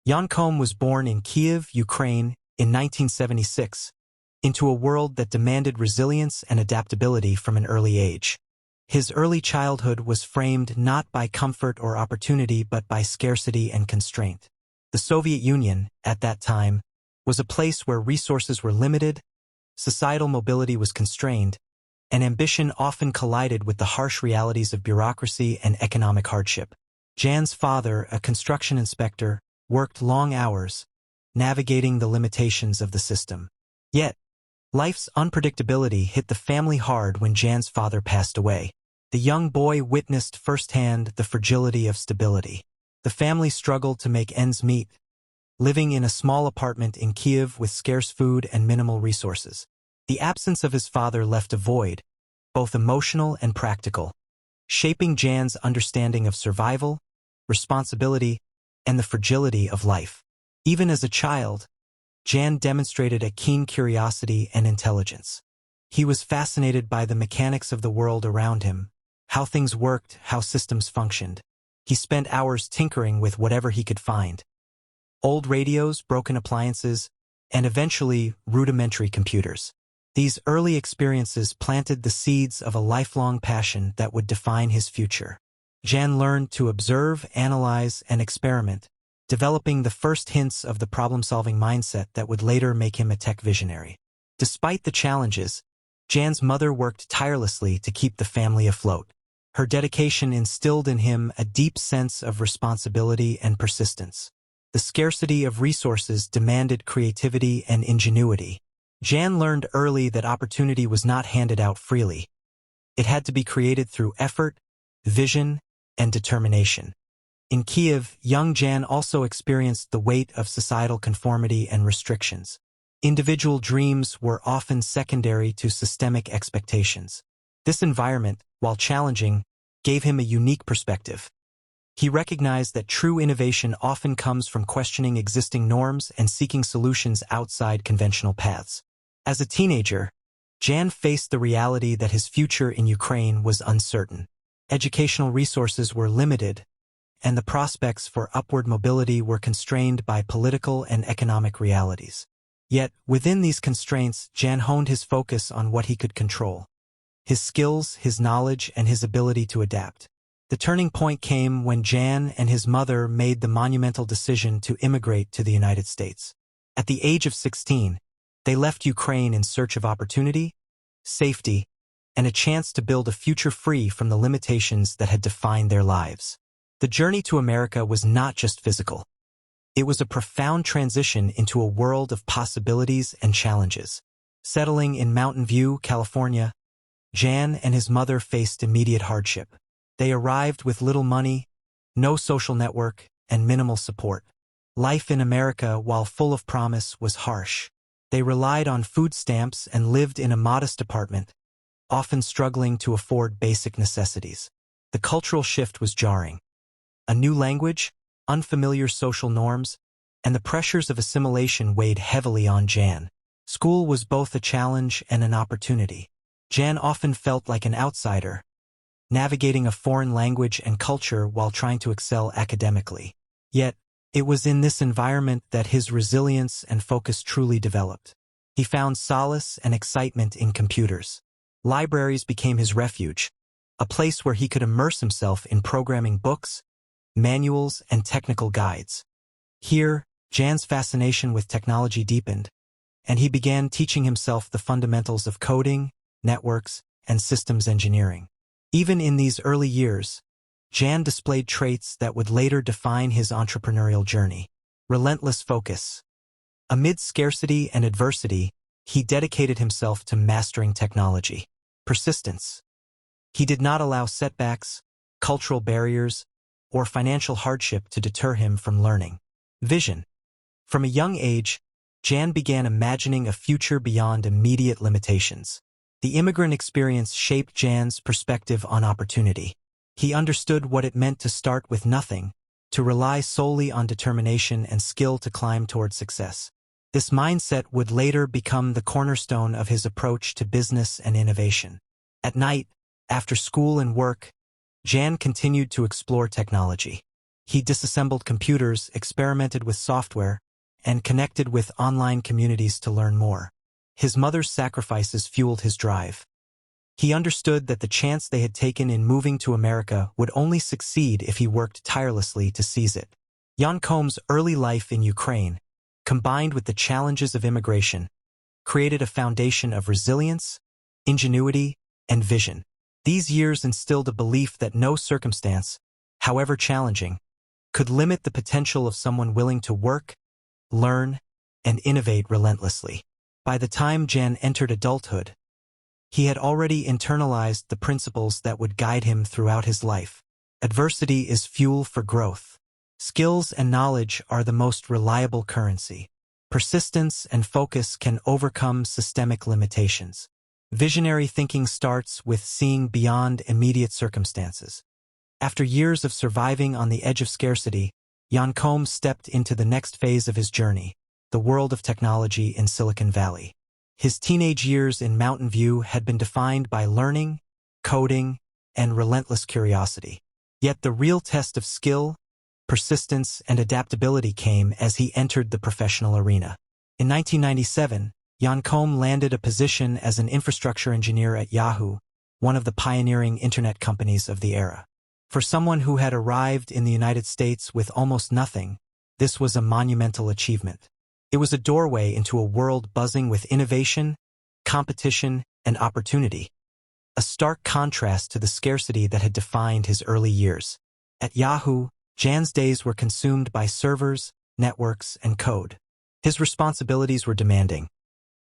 Jan Koum was born in Kyiv, Ukraine, in 1976, into a world that demanded resilience and adaptability from an early age. His early childhood was framed not by comfort or opportunity but by scarcity and constraint. The Soviet Union, at that time, was a place where resources were limited, societal mobility was constrained, and ambition often collided with the harsh realities of bureaucracy and economic hardship. Jan's father, a construction inspector, worked long hours, navigating the limitations of the system. Yet, life's unpredictability hit the family hard when Jan's father passed away. The young boy witnessed firsthand the fragility of stability. The family struggled to make ends meet, living in a small apartment in Kyiv with scarce food and minimal resources. The absence of his father left a void, both emotional and practical, shaping Jan's understanding of survival, responsibility, and the fragility of life. Even as a child, Jan demonstrated a keen curiosity and intelligence. He was fascinated by the mechanics of the world around him, how things worked, how systems functioned. He spent hours tinkering with whatever he could find. Old radios, broken appliances, and eventually rudimentary computers. These early experiences planted the seeds of a lifelong passion that would define his future. Jan learned to observe, analyze, and experiment, developing the first hints of the problem-solving mindset that would later make him a tech visionary. Despite the challenges, Jan's mother worked tirelessly to keep the family afloat. Her dedication instilled in him a deep sense of responsibility and persistence. The scarcity of resources demanded creativity and ingenuity. Jan learned early that opportunity was not handed out freely. It had to be created through effort, vision, and determination. In Kyiv, young Jan also experienced the weight of societal conformity and restrictions. Individual dreams were often secondary to systemic expectations. This environment, while challenging, gave him a unique perspective. He recognized that true innovation often comes from questioning existing norms and seeking solutions outside conventional paths. As a teenager, Jan faced the reality that his future in Ukraine was uncertain. Educational resources were limited, and the prospects for upward mobility were constrained by political and economic realities. Yet, within these constraints, Jan honed his focus on what he could control: his skills, his knowledge, and his ability to adapt. The turning point came when Jan and his mother made the monumental decision to immigrate to the United States. At the age of 16, they left Ukraine in search of opportunity, safety, and a chance to build a future free from the limitations that had defined their lives. The journey to America was not just physical. It was a profound transition into a world of possibilities and challenges. Settling in Mountain View, California, Jan and his mother faced immediate hardship. They arrived with little money, no social network, and minimal support. Life in America, while full of promise, was harsh. They relied on food stamps and lived in a modest apartment, often struggling to afford basic necessities. The cultural shift was jarring. A new language, unfamiliar social norms, and the pressures of assimilation weighed heavily on Jan. School was both a challenge and an opportunity. Jan often felt like an outsider, navigating a foreign language and culture while trying to excel academically. Yet, it was in this environment that his resilience and focus truly developed. He found solace and excitement in computers. Libraries became his refuge, a place where he could immerse himself in programming books, manuals, and technical guides. Here, Jan's fascination with technology deepened, and he began teaching himself the fundamentals of coding, networks, and systems engineering. Even in these early years, Jan displayed traits that would later define his entrepreneurial journey. Relentless focus. Amid scarcity and adversity, he dedicated himself to mastering technology. Persistence. He did not allow setbacks, cultural barriers, or financial hardship to deter him from learning. Vision. From a young age, Jan began imagining a future beyond immediate limitations. The immigrant experience shaped Jan's perspective on opportunity. He understood what it meant to start with nothing, to rely solely on determination and skill to climb toward success. This mindset would later become the cornerstone of his approach to business and innovation. At night, after school and work, Jan continued to explore technology. He disassembled computers, experimented with software, and connected with online communities to learn more. His mother's sacrifices fueled his drive. He understood that the chance they had taken in moving to America would only succeed if he worked tirelessly to seize it. Jan Koum's early life in Ukraine, combined with the challenges of immigration, created a foundation of resilience, ingenuity, and vision. These years instilled a belief that no circumstance, however challenging, could limit the potential of someone willing to work, learn, and innovate relentlessly. By the time Jan entered adulthood, he had already internalized the principles that would guide him throughout his life. Adversity is fuel for growth. Skills and knowledge are the most reliable currency. Persistence and focus can overcome systemic limitations. Visionary thinking starts with seeing beyond immediate circumstances. After years of surviving on the edge of scarcity, Jan Koum stepped into the next phase of his journey, the world of technology in Silicon Valley. His teenage years in Mountain View had been defined by learning, coding, and relentless curiosity. Yet the real test of skill, persistence, and adaptability came as he entered the professional arena. In 1997, Jan Koum landed a position as an infrastructure engineer at Yahoo, one of the pioneering internet companies of the era. For someone who had arrived in the United States with almost nothing, this was a monumental achievement. It was a doorway into a world buzzing with innovation, competition, and opportunity. A stark contrast to the scarcity that had defined his early years. At Yahoo, Jan's days were consumed by servers, networks, and code. His responsibilities were demanding.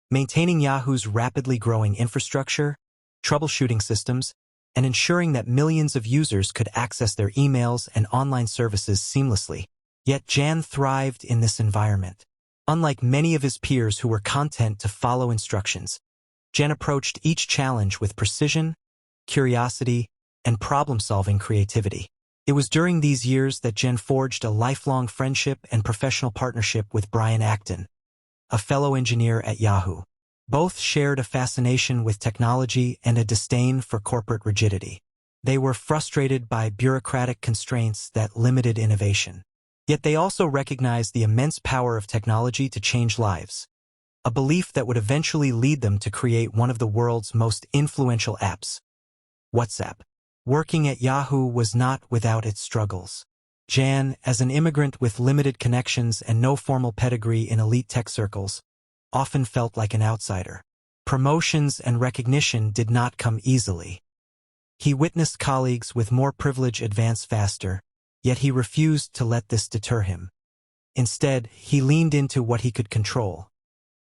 Maintaining Yahoo's rapidly growing infrastructure, troubleshooting systems, and ensuring that millions of users could access their emails and online services seamlessly. Yet Jan thrived in this environment. Unlike many of his peers who were content to follow instructions, Jan approached each challenge with precision, curiosity, and problem-solving creativity. It was during these years that Jan forged a lifelong friendship and professional partnership with Brian Acton, a fellow engineer at Yahoo. Both shared a fascination with technology and a disdain for corporate rigidity. They were frustrated by bureaucratic constraints that limited innovation. Yet they also recognized the immense power of technology to change lives, a belief that would eventually lead them to create one of the world's most influential apps, WhatsApp. Working at Yahoo was not without its struggles. Jan, as an immigrant with limited connections and no formal pedigree in elite tech circles, often felt like an outsider. Promotions and recognition did not come easily. He witnessed colleagues with more privilege advance faster, yet he refused to let this deter him. Instead, he leaned into what he could control: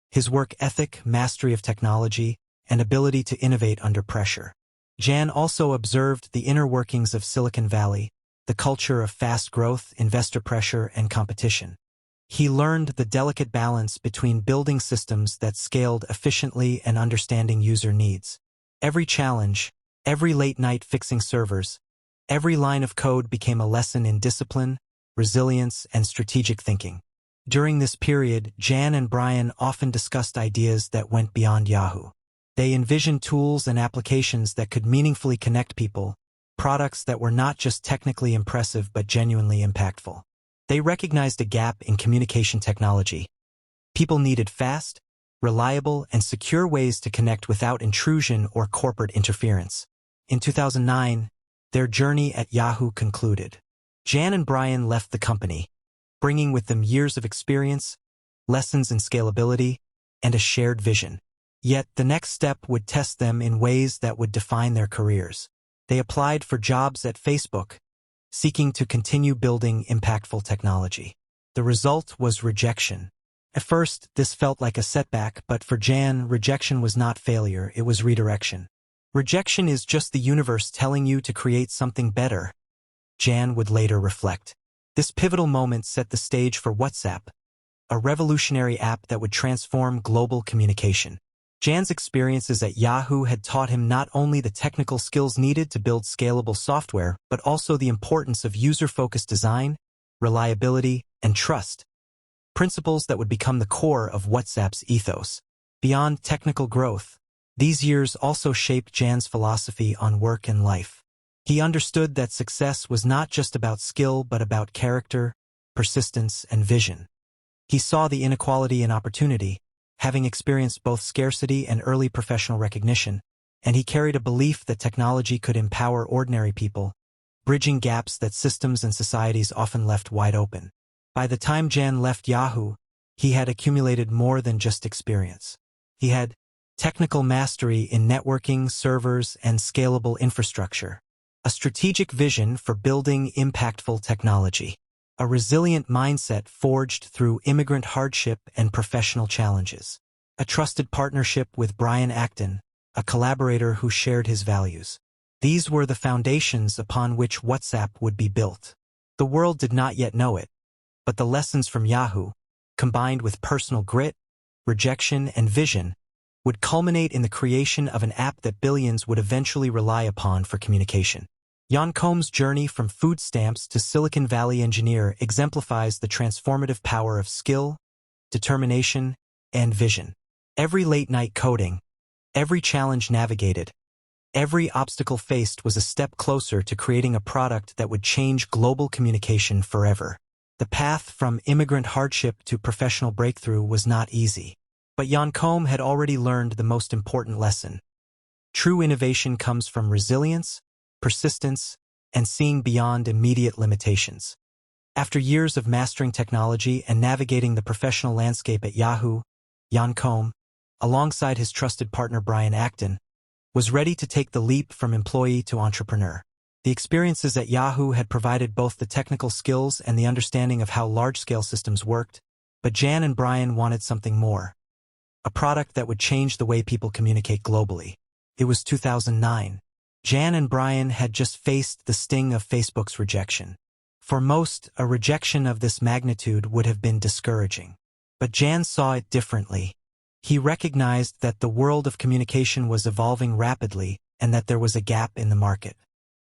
his work ethic, mastery of technology, and ability to innovate under pressure. Jan also observed the inner workings of Silicon Valley, the culture of fast growth, investor pressure, and competition. He learned the delicate balance between building systems that scaled efficiently and understanding user needs. Every challenge, every late night fixing servers, every line of code became a lesson in discipline, resilience, and strategic thinking. During this period, Jan and Brian often discussed ideas that went beyond Yahoo. They envisioned tools and applications that could meaningfully connect people, products that were not just technically impressive but genuinely impactful. They recognized a gap in communication technology. People needed fast, reliable, and secure ways to connect without intrusion or corporate interference. In 2009, their journey at Yahoo concluded. Jan and Brian left the company, bringing with them years of experience, lessons in scalability, and a shared vision. Yet the next step would test them in ways that would define their careers. They applied for jobs at Facebook, seeking to continue building impactful technology. The result was rejection. At first, this felt like a setback, but for Jan, rejection was not failure, it was redirection. Rejection is just the universe telling you to create something better, Jan would later reflect. This pivotal moment set the stage for WhatsApp, a revolutionary app that would transform global communication. Jan's experiences at Yahoo had taught him not only the technical skills needed to build scalable software, but also the importance of user-focused design, reliability, and trust, principles that would become the core of WhatsApp's ethos. Beyond technical growth, these years also shaped Jan's philosophy on work and life. He understood that success was not just about skill but about character, persistence, and vision. He saw the inequality in opportunity, having experienced both scarcity and early professional recognition, and he carried a belief that technology could empower ordinary people, bridging gaps that systems and societies often left wide open. By the time Jan left Yahoo, he had accumulated more than just experience. He had technical mastery in networking, servers, and scalable infrastructure, a strategic vision for building impactful technology, a resilient mindset forged through immigrant hardship and professional challenges, a trusted partnership with Brian Acton, a collaborator who shared his values. These were the foundations upon which WhatsApp would be built. The world did not yet know it, but the lessons from Yahoo, combined with personal grit, rejection, and vision, would culminate in the creation of an app that billions would eventually rely upon for communication. Koum's journey from food stamps to Silicon Valley engineer exemplifies the transformative power of skill, determination, and vision. Every late-night coding, every challenge navigated, every obstacle faced was a step closer to creating a product that would change global communication forever. The path from immigrant hardship to professional breakthrough was not easy, but Koum had already learned the most important lesson. True innovation comes from resilience, persistence, and seeing beyond immediate limitations. After years of mastering technology and navigating the professional landscape at Yahoo, Koum, alongside his trusted partner Brian Acton, was ready to take the leap from employee to entrepreneur. The experiences at Yahoo had provided both the technical skills and the understanding of how large-scale systems worked, but Jan and Brian wanted something more. A product that would change the way people communicate globally. It was 2009. Jan and Brian had just faced the sting of Facebook's rejection. For most, a rejection of this magnitude would have been discouraging. But Jan saw it differently. He recognized that the world of communication was evolving rapidly and that there was a gap in the market.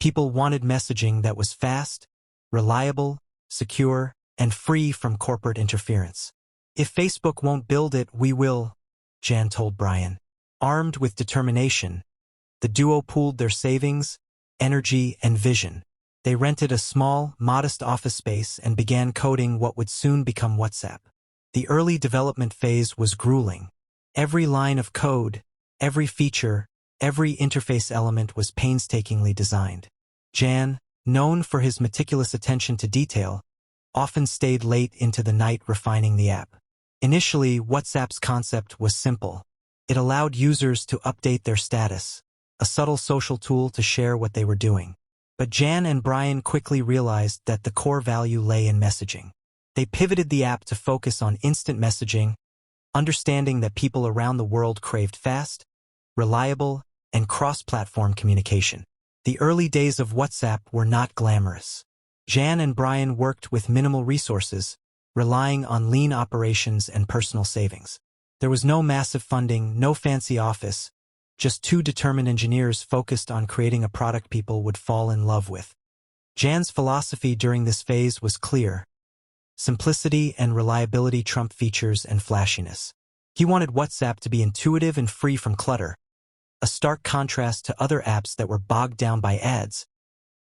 People wanted messaging that was fast, reliable, secure, and free from corporate interference. If Facebook won't build it, we will, Jan told Brian. Armed with determination, the duo pooled their savings, energy, and vision. They rented a small, modest office space and began coding what would soon become WhatsApp. The early development phase was grueling. Every line of code, every feature, every interface element was painstakingly designed. Jan, known for his meticulous attention to detail, often stayed late into the night refining the app. Initially, WhatsApp's concept was simple. It allowed users to update their status, a subtle social tool to share what they were doing. But Jan and Brian quickly realized that the core value lay in messaging. They pivoted the app to focus on instant messaging, understanding that people around the world craved fast, reliable, and cross-platform communication. The early days of WhatsApp were not glamorous. Jan and Brian worked with minimal resources, relying on lean operations and personal savings. There was no massive funding, no fancy office, just two determined engineers focused on creating a product people would fall in love with. Jan's philosophy during this phase was clear. Simplicity and reliability trump features and flashiness. He wanted WhatsApp to be intuitive and free from clutter, a stark contrast to other apps that were bogged down by ads,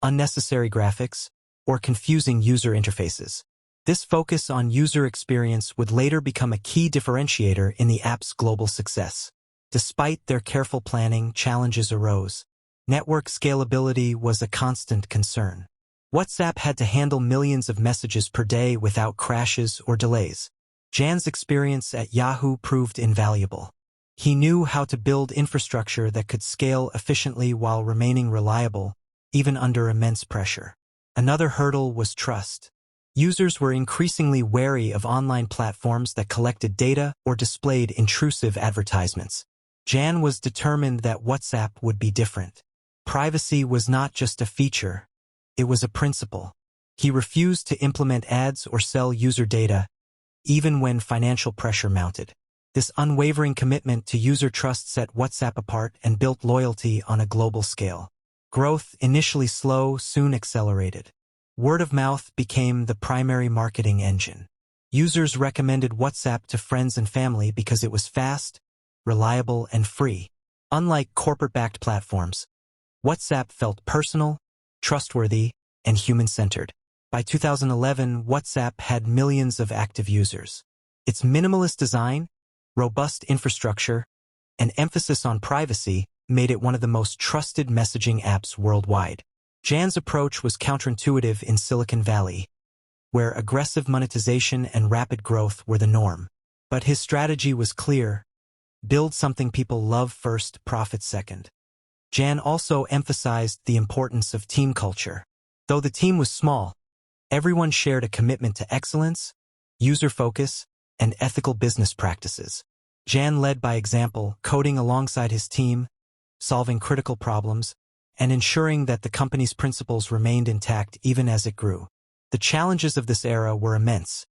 unnecessary graphics, or confusing user interfaces. This focus on user experience would later become a key differentiator in the app's global success. Despite their careful planning, challenges arose. Network scalability was a constant concern. WhatsApp had to handle millions of messages per day without crashes or delays. Jan's experience at Yahoo proved invaluable. He knew how to build infrastructure that could scale efficiently while remaining reliable, even under immense pressure. Another hurdle was trust. Users were increasingly wary of online platforms that collected data or displayed intrusive advertisements. Jan was determined that WhatsApp would be different. Privacy was not just a feature, it was a principle. He refused to implement ads or sell user data, even when financial pressure mounted. This unwavering commitment to user trust set WhatsApp apart and built loyalty on a global scale. Growth, initially slow, soon accelerated. Word of mouth became the primary marketing engine. Users recommended WhatsApp to friends and family because it was fast, reliable, and free. Unlike corporate-backed platforms, WhatsApp felt personal, trustworthy, and human-centered. By 2011, WhatsApp had millions of active users. Its minimalist design, robust infrastructure, and emphasis on privacy made it one of the most trusted messaging apps worldwide. Jan's approach was counterintuitive in Silicon Valley, where aggressive monetization and rapid growth were the norm. But his strategy was clear: build something people love first, profit second. Jan also emphasized the importance of team culture. Though the team was small, everyone shared a commitment to excellence, user focus, and ethical business practices. Jan led by example, coding alongside his team, solving critical problems, and ensuring that the company's principles remained intact even as it grew. The challenges of this era were immense: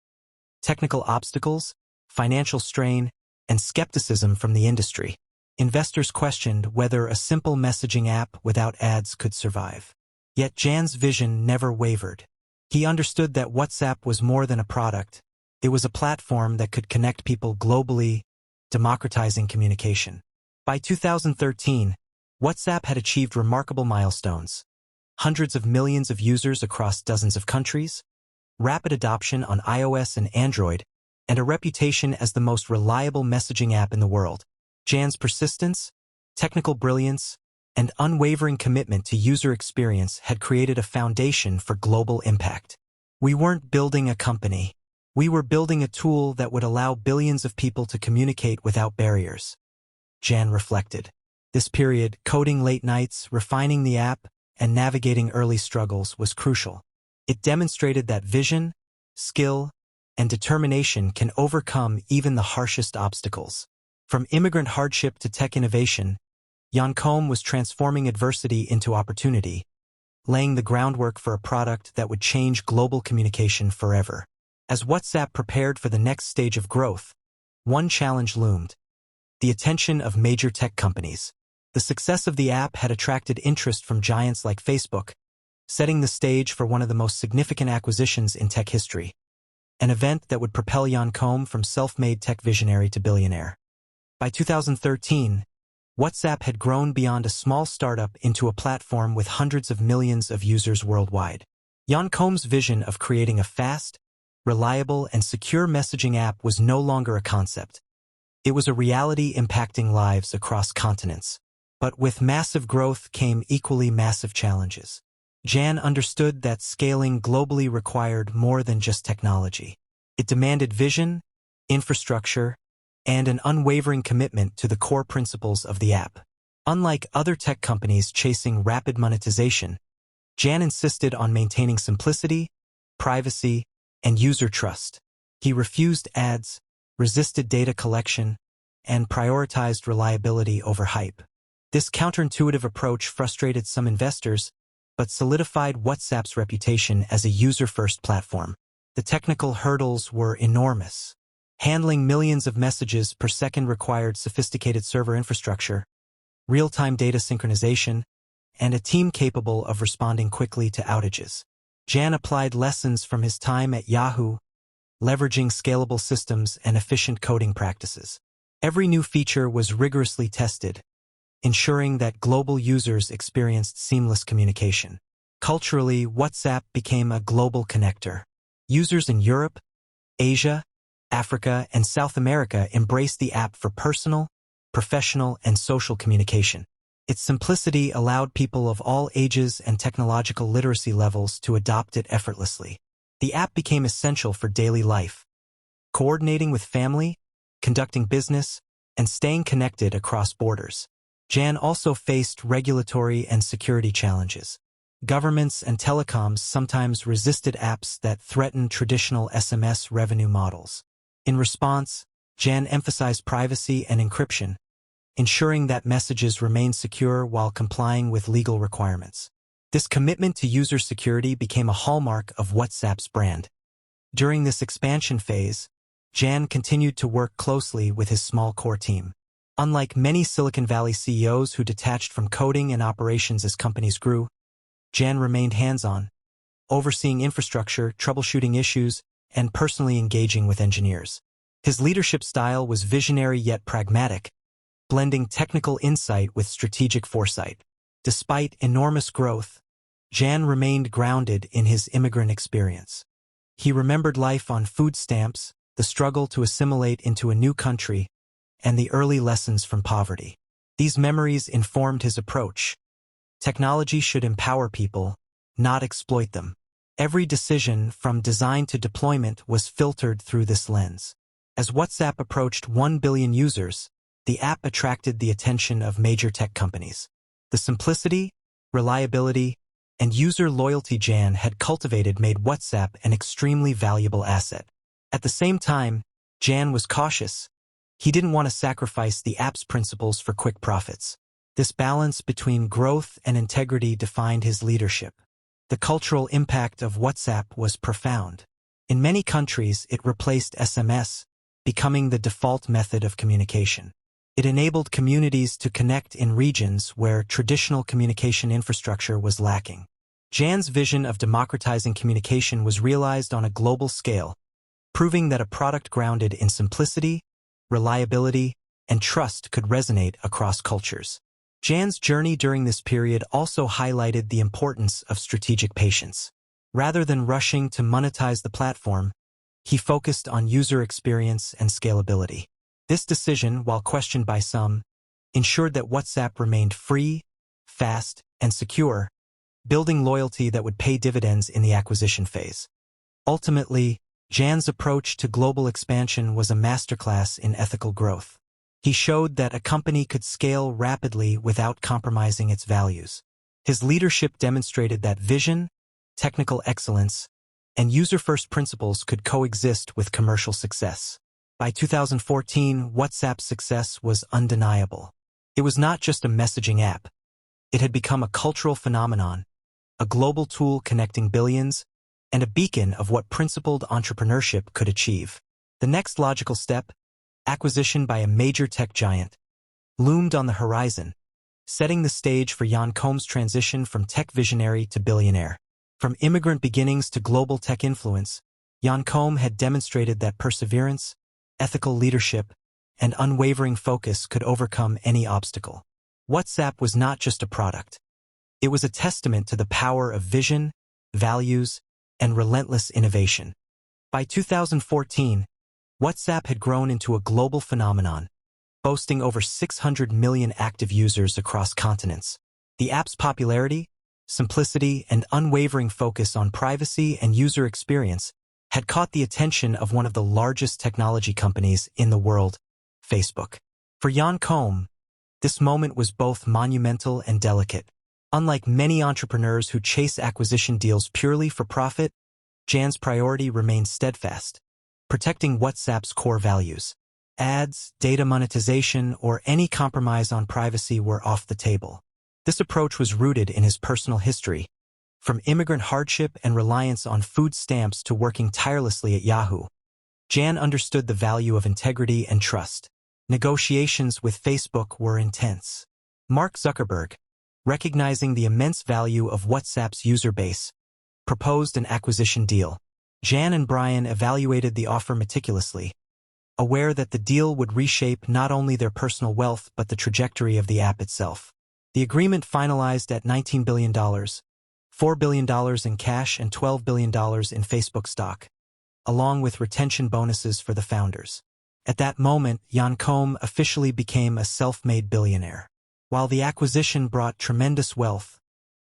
technical obstacles, financial strain, and skepticism from the industry. Investors questioned whether a simple messaging app without ads could survive. Yet Jan's vision never wavered. He understood that WhatsApp was more than a product. It was a platform that could connect people globally, democratizing communication. By 2013, WhatsApp had achieved remarkable milestones: hundreds of millions of users across dozens of countries, rapid adoption on iOS and Android, and a reputation as the most reliable messaging app in the world. Jan's persistence, technical brilliance, and unwavering commitment to user experience had created a foundation for global impact. We weren't building a company. We were building a tool that would allow billions of people to communicate without barriers. Jan reflected. This period, coding late nights, refining the app, and navigating early struggles, was crucial. It demonstrated that vision, skill, and determination can overcome even the harshest obstacles. From immigrant hardship to tech innovation, Koum was transforming adversity into opportunity, laying the groundwork for a product that would change global communication forever. As WhatsApp prepared for the next stage of growth, one challenge loomed: the attention of major tech companies. The success of the app had attracted interest from giants like Facebook, setting the stage for one of the most significant acquisitions in tech history, an event that would propel Koum from self-made tech visionary to billionaire. By 2013, WhatsApp had grown beyond a small startup into a platform with hundreds of millions of users worldwide. Koum's vision of creating a fast, reliable, and secure messaging app was no longer a concept. It was a reality impacting lives across continents. But with massive growth came equally massive challenges. Jan understood that scaling globally required more than just technology. It demanded vision, infrastructure, and an unwavering commitment to the core principles of the app. Unlike other tech companies chasing rapid monetization, Jan insisted on maintaining simplicity, privacy, and user trust. He refused ads, resisted data collection, and prioritized reliability over hype. This counterintuitive approach frustrated some investors, but solidified WhatsApp's reputation as a user-first platform. The technical hurdles were enormous. Handling millions of messages per second required sophisticated server infrastructure, real-time data synchronization, and a team capable of responding quickly to outages. Jan applied lessons from his time at Yahoo, leveraging scalable systems and efficient coding practices. Every new feature was rigorously tested, ensuring that global users experienced seamless communication. Culturally, WhatsApp became a global connector. Users in Europe, Asia, Africa, and South America embraced the app for personal, professional, and social communication. Its simplicity allowed people of all ages and technological literacy levels to adopt it effortlessly. The app became essential for daily life, coordinating with family, conducting business, and staying connected across borders. Jan also faced regulatory and security challenges. Governments and telecoms sometimes resisted apps that threatened traditional SMS revenue models. In response, Jan emphasized privacy and encryption, ensuring that messages remained secure while complying with legal requirements. This commitment to user security became a hallmark of WhatsApp's brand. During this expansion phase, Jan continued to work closely with his small core team. Unlike many Silicon Valley CEOs who detached from coding and operations as companies grew, Jan remained hands-on, overseeing infrastructure, troubleshooting issues, and personally engaging with engineers. His leadership style was visionary yet pragmatic, blending technical insight with strategic foresight. Despite enormous growth, Jan remained grounded in his immigrant experience. He remembered life on food stamps, the struggle to assimilate into a new country, and the early lessons from poverty. These memories informed his approach. Technology should empower people, not exploit them. Every decision, from design to deployment, was filtered through this lens. As WhatsApp approached 1 billion users, the app attracted the attention of major tech companies. The simplicity, reliability, and user loyalty Jan had cultivated made WhatsApp an extremely valuable asset. At the same time, Jan was cautious. He didn't want to sacrifice the app's principles for quick profits. This balance between growth and integrity defined his leadership. The cultural impact of WhatsApp was profound. In many countries, it replaced SMS, becoming the default method of communication. It enabled communities to connect in regions where traditional communication infrastructure was lacking. Jan's vision of democratizing communication was realized on a global scale, proving that a product grounded in simplicity, reliability, and trust could resonate across cultures. Jan's journey during this period also highlighted the importance of strategic patience. Rather than rushing to monetize the platform, he focused on user experience and scalability. This decision, while questioned by some, ensured that WhatsApp remained free, fast, and secure, building loyalty that would pay dividends in the acquisition phase. Ultimately, Jan's approach to global expansion was a masterclass in ethical growth. He showed that a company could scale rapidly without compromising its values. His leadership demonstrated that vision, technical excellence, and user-first principles could coexist with commercial success. By 2014, WhatsApp's success was undeniable. It was not just a messaging app. It had become a cultural phenomenon, a global tool connecting billions, and a beacon of what principled entrepreneurship could achieve. The next logical step, acquisition by a major tech giant, loomed on the horizon, setting the stage for Jan Koum's transition from tech visionary to billionaire. From immigrant beginnings to global tech influence, Jan Koum had demonstrated that perseverance, ethical leadership, and unwavering focus could overcome any obstacle. WhatsApp was not just a product. It was a testament to the power of vision, values, and relentless innovation. By 2014, WhatsApp had grown into a global phenomenon, boasting over 600 million active users across continents. The app's popularity, simplicity, and unwavering focus on privacy and user experience had caught the attention of one of the largest technology companies in the world, Facebook. For Jan Koum, this moment was both monumental and delicate. Unlike many entrepreneurs who chase acquisition deals purely for profit, Jan's priority remained steadfast, protecting WhatsApp's core values. Ads, data monetization, or any compromise on privacy were off the table. This approach was rooted in his personal history, from immigrant hardship and reliance on food stamps to working tirelessly at Yahoo. Jan understood the value of integrity and trust. Negotiations with Facebook were intense. Mark Zuckerberg, recognizing the immense value of WhatsApp's user base, proposed an acquisition deal. Jan and Brian evaluated the offer meticulously, aware that the deal would reshape not only their personal wealth but the trajectory of the app itself. The agreement finalized at $19 billion, $4 billion in cash and $12 billion in Facebook stock, along with retention bonuses for the founders. At that moment, Jan Koum officially became a self-made billionaire. While the acquisition brought tremendous wealth,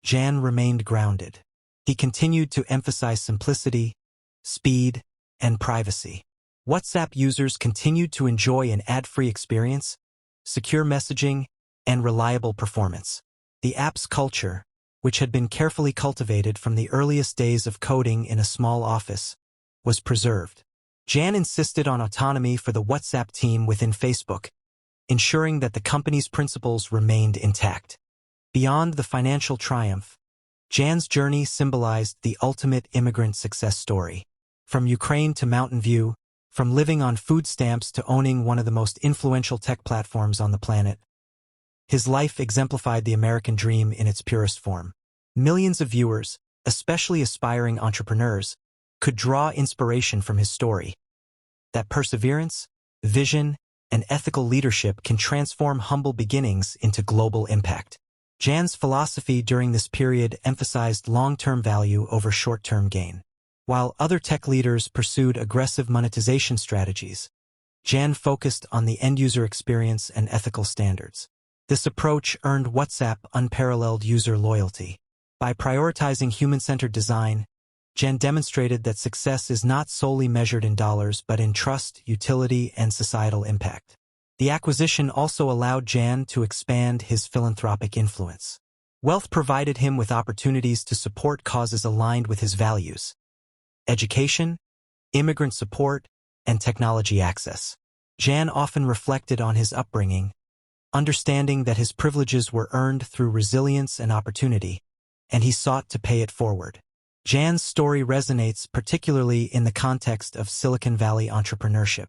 Jan remained grounded. He continued to emphasize simplicity, speed, and privacy. WhatsApp users continued to enjoy an ad-free experience, secure messaging, and reliable performance. The app's culture, which had been carefully cultivated from the earliest days of coding in a small office, was preserved. Jan insisted on autonomy for the WhatsApp team within Facebook, ensuring that the company's principles remained intact. Beyond the financial triumph, Jan's journey symbolized the ultimate immigrant success story. From Ukraine to Mountain View, from living on food stamps to owning one of the most influential tech platforms on the planet, his life exemplified the American dream in its purest form. Millions of viewers, especially aspiring entrepreneurs, could draw inspiration from his story. That perseverance, vision, and ethical leadership can transform humble beginnings into global impact. Jan's philosophy during this period emphasized long-term value over short-term gain. While other tech leaders pursued aggressive monetization strategies, Jan focused on the end-user experience and ethical standards. This approach earned WhatsApp unparalleled user loyalty. By prioritizing human-centered design, Jan demonstrated that success is not solely measured in dollars but in trust, utility, and societal impact. The acquisition also allowed Jan to expand his philanthropic influence. Wealth provided him with opportunities to support causes aligned with his values: education, immigrant support, and technology access. Jan often reflected on his upbringing, understanding that his privileges were earned through resilience and opportunity, and he sought to pay it forward. Jan's story resonates particularly in the context of Silicon Valley entrepreneurship.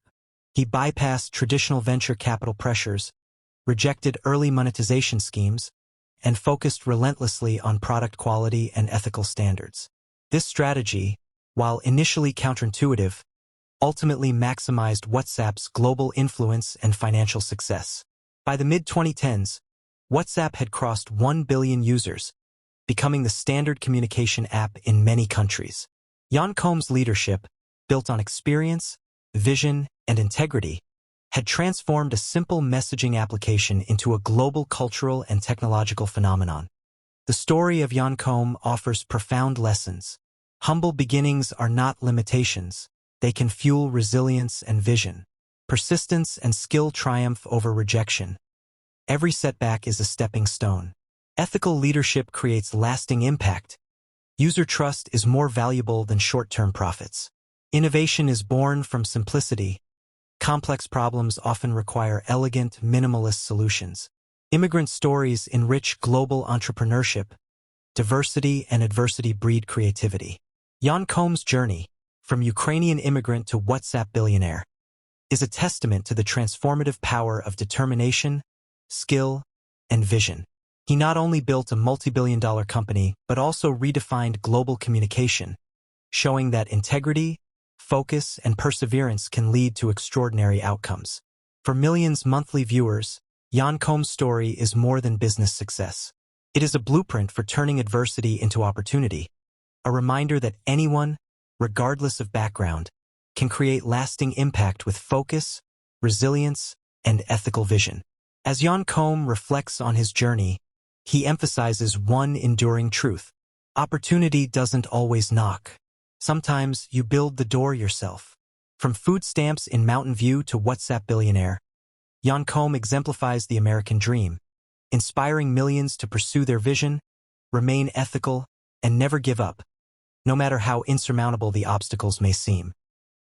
He bypassed traditional venture capital pressures, rejected early monetization schemes, and focused relentlessly on product quality and ethical standards. This strategy, while initially counterintuitive, ultimately maximized WhatsApp's global influence and financial success. By the mid-2010s, WhatsApp had crossed 1 billion users, becoming the standard communication app in many countries. Jan Koum's leadership, built on experience, vision, and integrity, had transformed a simple messaging application into a global cultural and technological phenomenon. The story of Jan Koum offers profound lessons. Humble beginnings are not limitations. They can fuel resilience and vision. Persistence and skill triumph over rejection. Every setback is a stepping stone. Ethical leadership creates lasting impact. User trust is more valuable than short-term profits. Innovation is born from simplicity. Complex problems often require elegant, minimalist solutions. Immigrant stories enrich global entrepreneurship. Diversity and adversity breed creativity. Jan Koum's journey, from Ukrainian immigrant to WhatsApp billionaire, is a testament to the transformative power of determination, skill, and vision. He not only built a multi-billion-dollar company, but also redefined global communication, showing that integrity, focus, and perseverance can lead to extraordinary outcomes. For millions monthly viewers, Jan Koum's story is more than business success. It is a blueprint for turning adversity into opportunity, a reminder that anyone, regardless of background, can create lasting impact with focus, resilience, and ethical vision. As Jan Koum reflects on his journey, he emphasizes one enduring truth: opportunity doesn't always knock. Sometimes you build the door yourself. From food stamps in Mountain View to WhatsApp billionaire, Jan Koum exemplifies the American dream, inspiring millions to pursue their vision, remain ethical, and never give up, no matter how insurmountable the obstacles may seem.